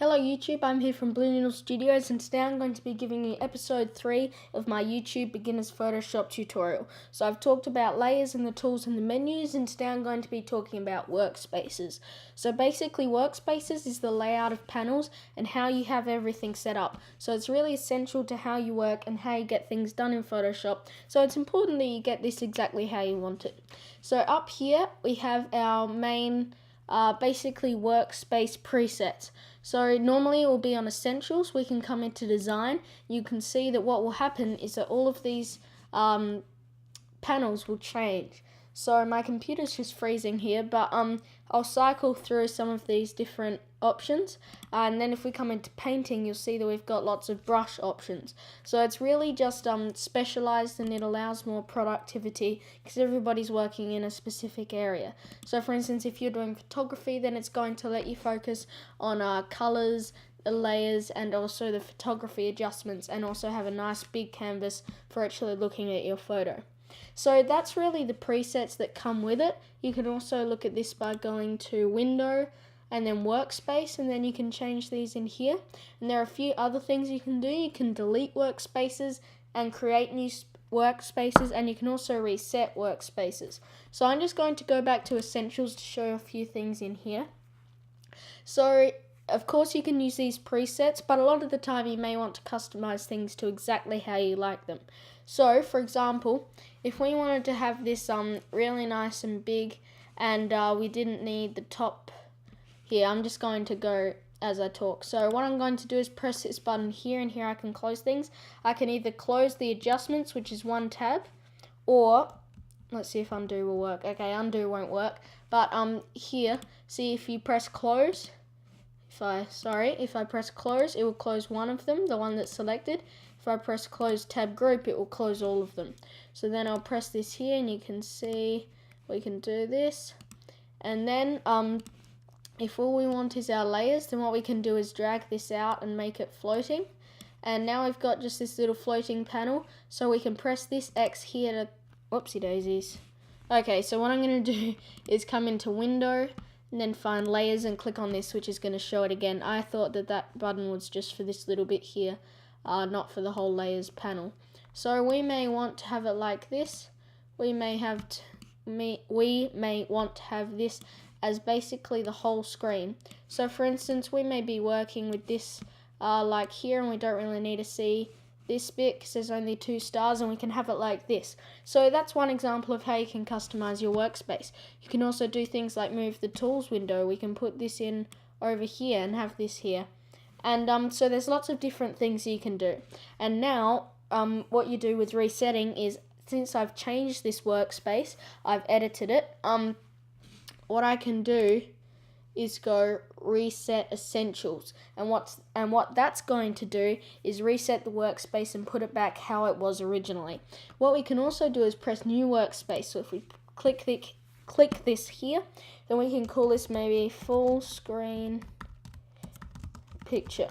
Hello YouTube, I'm here from Blue Needle Studios and today I'm going to be giving you episode 3 of my YouTube Beginner's Photoshop tutorial. So I've talked about layers and the tools and the menus, and today I'm going to be talking about workspaces. So basically workspaces is the layout of panels and how you have everything set up. So it's really essential to how you work and how you get things done in Photoshop. So it's important that you get this exactly how you want it. So up here we have our main basically workspace presets. So normally it will be on essentials. We can come into design. You can see that what will happen is that all of these panels will change. So my computer's just freezing here, but I'll cycle through some of these different options, and then if we come into painting, you'll see that we've got lots of brush options. So it's really just specialized, and it allows more productivity because everybody's working in a specific area. So for instance, if you're doing photography, then it's going to let you focus on colors, the layers, and also the photography adjustments, and also have a nice big canvas for actually looking at your photo. So that's really the presets that come with it. You can also look at this by going to Window and then Workspace, and then you can change these in here. And there are a few other things you can do. You can delete workspaces and create new workspaces, and you can also reset workspaces. So I'm just going to go back to Essentials to show you a few things in here. So of course you can use these presets, but a lot of the time you may want to customize things to exactly how you like them. So for example, if we wanted to have this really nice and big, and we didn't need the top here, I'm just going to go as I talk. So what I'm going to do is press this button here, and here I can close things. I can either close the adjustments, which is one tab, or let's see if undo will work. Okay, undo won't work, but here, see, if you press close, if I press close, it will close one of them, the one that's selected. If I press close tab group, it will close all of them. So then I'll press this here, and you can see we can do this. And then if all we want is our layers, then what we can do is drag this out and make it floating. And now we've got just this little floating panel, so we can press this X here to, whoopsie daisies. Okay, so what I'm going to do is come into Window and then find Layers and click on this, which is going to show it again. I thought that button was just for this little bit here, not for the whole Layers panel. So we may want to have it like this. We may want to have this as basically the whole screen. So for instance, we may be working with this like here, and we don't really need to see this bit because there's only 2 stars, and we can have it like this. So that's one example of how you can customize your workspace. You can also do things like move the tools window. We can put this in over here and have this here. And so there's lots of different things you can do. And now what you do with resetting is, since I've changed this workspace, I've edited it, what I can do is go reset essentials, and what that's going to do is reset the workspace and put it back how it was originally. What we can also do is press new workspace. So if we click this here, then we can call this maybe full screen picture.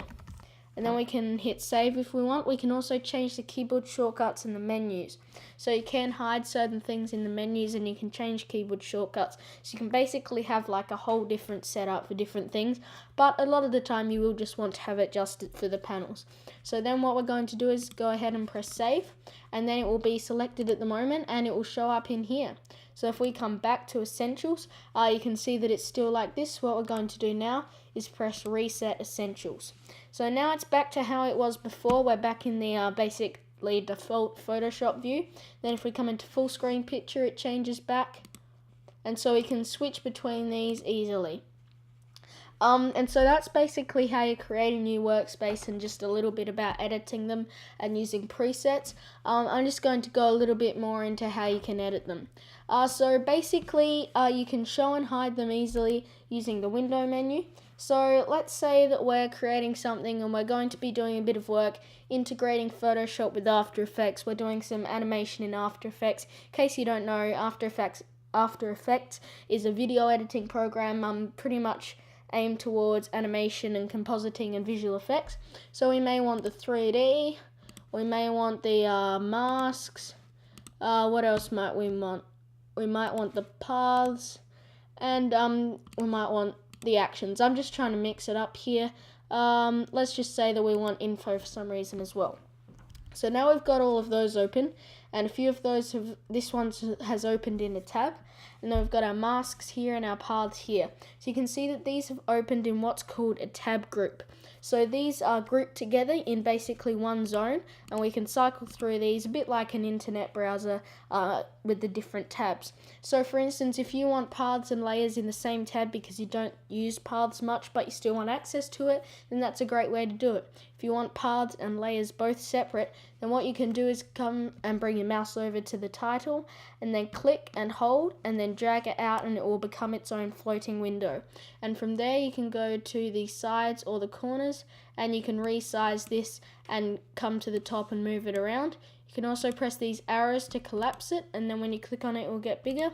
And then we can hit save if we want. We can also change the keyboard shortcuts and the menus. So you can hide certain things in the menus, and you can change keyboard shortcuts. So you can basically have like a whole different setup for different things. But a lot of the time you will just want to have it just for the panels. So then what we're going to do is go ahead and press save. And then it will be selected at the moment, and it will show up in here. So if we come back to Essentials, you can see that it's still like this. What we're going to do now is press Reset Essentials. So now it's back to how it was before. We're back in the basically default Photoshop view. Then if we come into full screen picture, it changes back. And so we can switch between these easily. And so that's basically how you create a new workspace, and just a little bit about editing them and using presets. I'm just going to go a little bit more into how you can edit them. So basically you can show and hide them easily using the window menu. So let's say that we're creating something and we're going to be doing a bit of work integrating Photoshop with After Effects. We're doing some animation in After Effects. In case you don't know, After Effects is a video editing program pretty much aimed towards animation and compositing and visual effects. So we may want the 3D, we may want the masks, what else might we want? We might want the paths, and we might want the actions. I'm just trying to mix it up here. Let's just say that we want info for some reason as well. So now we've got all of those open, and a few of those this one has opened in a tab, and then we've got our masks here and our paths here. So you can see that these have opened in what's called a tab group. So these are grouped together in basically one zone, and we can cycle through these a bit like an internet browser with the different tabs. So for instance, if you want paths and layers in the same tab because you don't use paths much but you still want access to it, then that's a great way to do it. If you want paths and layers both separate, then what you can do is come and bring your mouse over to the title and then click and hold and then drag it out, and it will become its own floating window. And from there you can go to the sides or the corners, and you can resize this and come to the top and move it around. You can also press these arrows to collapse it, and then when you click on it, it will get bigger.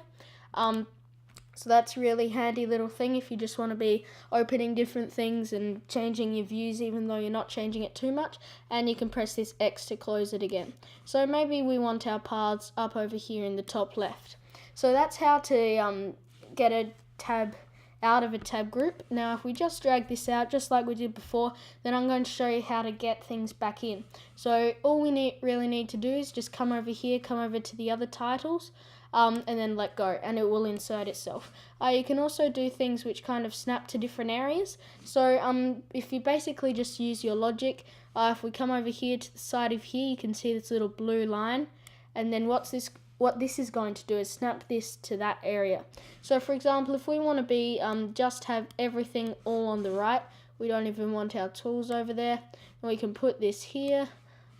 So that's a really handy little thing if you just want to be opening different things and changing your views even though you're not changing it too much. And you can press this X to close it again. So maybe we want our paths up over here in the top left. So that's how to get a tab out of a tab group. Now if we just drag this out just like we did before, then I'm going to show you how to get things back in. So all we really need to do is just come over here, come over to the other titles, and then let go, and it will insert itself. You can also do things which kind of snap to different areas. So if you basically just use your logic, if we come over here to the side of here, you can see this little blue line, and then what this is going to do is snap this to that area. So for example, if we want to be just have everything all on the right, we don't even want our tools over there, and we can put this here,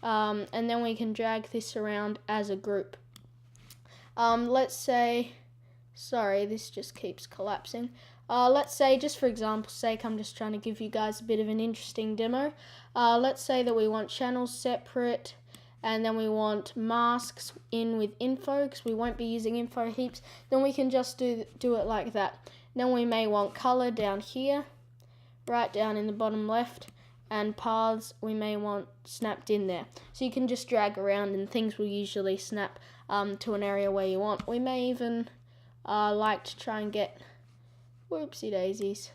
and then we can drag this around as a group. Let's say, sorry, this just keeps collapsing. Let's say, just for example's sake, I'm just trying to give you guys a bit of an interesting demo. Let's say that we want channels separate, and then we want masks in with info, because we won't be using info heaps. Then we can just do it like that. Then we may want color down here, right down in the bottom left, and paths we may want snapped in there. So you can just drag around and things will usually snap to an area where you want. We may even like to try and get, whoopsie daisies.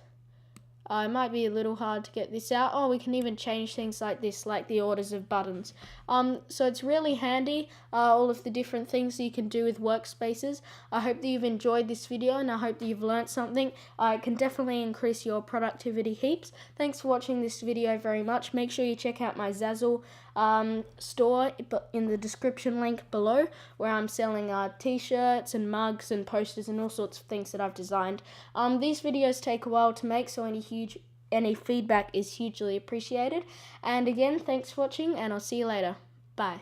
It might be a little hard to get this out. We can even change things like this, like the orders of buttons. So it's really handy, all of the different things that you can do with Workspaces. I hope that you've enjoyed this video, and I hope that you've learnt something. It can definitely increase your productivity heaps. Thanks for watching this video very much. Make sure you check out my Zazzle store in the description link below, where I'm selling t-shirts and mugs and posters and all sorts of things that I've designed. These videos take a while to make, so any feedback is hugely appreciated. And again, thanks for watching, and I'll see you later. Bye.